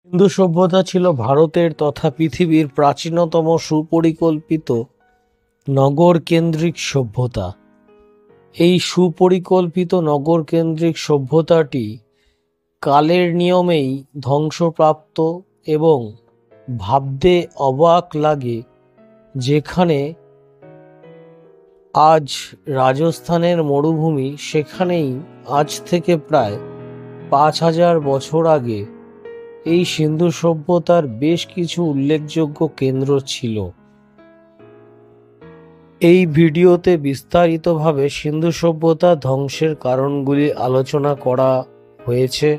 সিন্ধু সভ্যতা ছিল ভারতের তথা পৃথিবীর প্রাচীনতম সুপরিকল্পিত নগর-কেন্দ্রিক সভ্যতা। এই সুপরিকল্পিত নগর-কেন্দ্রিক সভ্যতাটি কালের নিয়মেই ধ্বংসপ্রাপ্ত এবং ভাবতে অবাক লাগে যেখানে আজ রাজস্থানের মরুভূমি, সেখানেই আজ থেকে প্রায় ৫,০০০ বছর আগে এই সিন্ধু সভ্যতার বেশ কিছু উল্লেখযোগ্য কেন্দ্র ছিল। এই ভিডিওতে বিস্তারিতভাবে সিন্ধু সভ্যতা ধ্বংসের কারণগুলি আলোচনা করা হয়েছে।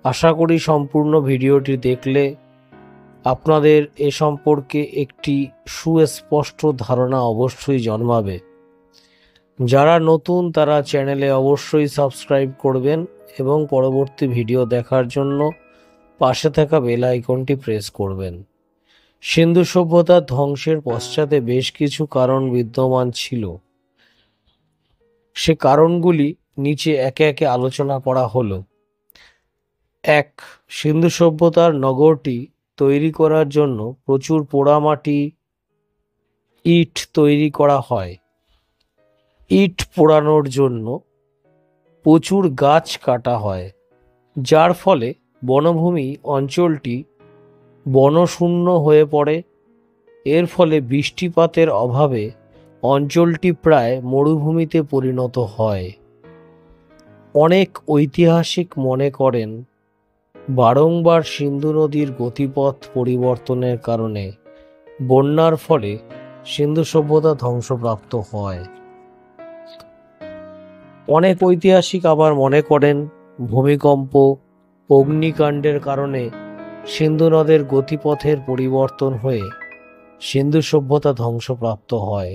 আশা করি সম্পূর্ণ ভিডিওটি দেখলে আপনাদের এ সম্পর্কে একটি সুস্পষ্ট ধারণা অবশ্যই জন্মাবে। যারা নতুন তারা চ্যানেলে অবশ্যই সাবস্ক্রাইব করবেন এবং পরবর্তী ভিডিও দেখার জন্য পাশে থাকা বেল আইকনটি প্রেস করবেন। সিন্ধু সভ্যতার ধ্বংসের পশ্চাতে বেশ কিছু কারণ বিদ্যমান ছিল। সে কারণগুলি নিচে একে একে আলোচনা করা হলো। ১. সিন্ধু সভ্যতার নগরটি তৈরি করার জন্য প্রচুর পোড়ামাটি, ইট তৈরি করা হয়। ইট পোড়ানোর জন্য প্রচুর গাছ কাটা হয়, যার ফলে বনভূমি অঞ্চলটি বনশূন্য হয়ে পড়ে। এর ফলে বৃষ্টিপাতের অভাবে অঞ্চলটি প্রায় মরুভূমিতে পরিণত হয়। অনেক ঐতিহাসিক মনে করেন বারংবার সিন্ধু নদীর গতিপথ পরিবর্তনের কারণে বন্যার ফলে সিন্ধু সভ্যতা ধ্বংসপ্রাপ্ত হয়। অনেক ঐতিহাসিক আবার মনে করেন ভূমিকম্প, অগ্নিকাণ্ডের কারণে সিন্ধু নদের গতিপথের পরিবর্তন হয়ে সিন্ধু সভ্যতা ধ্বংসপ্রাপ্ত হয়।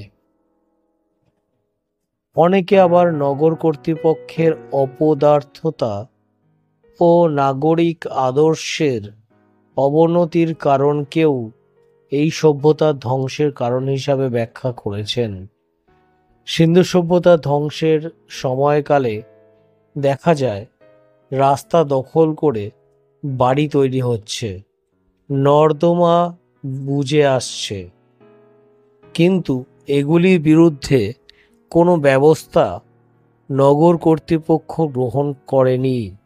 অনেকে আবার নগর কর্তৃপক্ষের অপদার্থতা ও নাগরিক আদর্শের অবনতির কারণকেও এই সভ্যতার ধ্বংসের কারণ হিসাবে ব্যাখ্যা করেছেন। সিন্ধু সভ্যতা ধ্বংসের সময়কালে দেখা যায় রাস্তা দখল করে বাড়ি তৈরি হচ্ছে, নর্দমা বুজে আসছে, কিন্তু এগুলির বিরুদ্ধে কোনো ব্যবস্থা নগর কর্তৃপক্ষ গ্রহণ করেনি।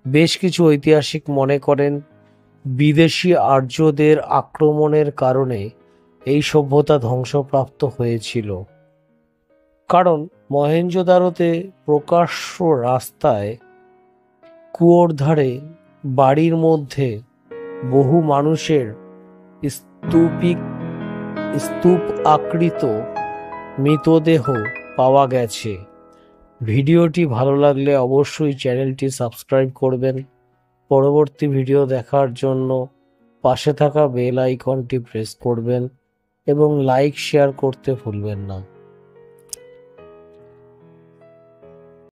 বেশ কিছু ঐতিহাসিক মনে করেন বিদেশি আর্যদের আক্রমণের কারণে এই সভ্যতা ধ্বংসপ্রাপ্ত হয়েছিল। কারণ মহেঞ্জোদারোতে প্রকাশ্য রাস্তায়, কুয়োর ধারে, বাড়ির মধ্যে বহু মানুষের স্তূপ আকৃত মৃতদেহ পাওয়া গেছে। ভিডিওটি ভালো লাগলে অবশ্যই চ্যানেলটি সাবস্ক্রাইব করবেন। পরবর্তী ভিডিও দেখার জন্য পাশে থাকা বেল আইকনটি প্রেস করবেন এবং লাইক শেয়ার করতে ভুলবেন না।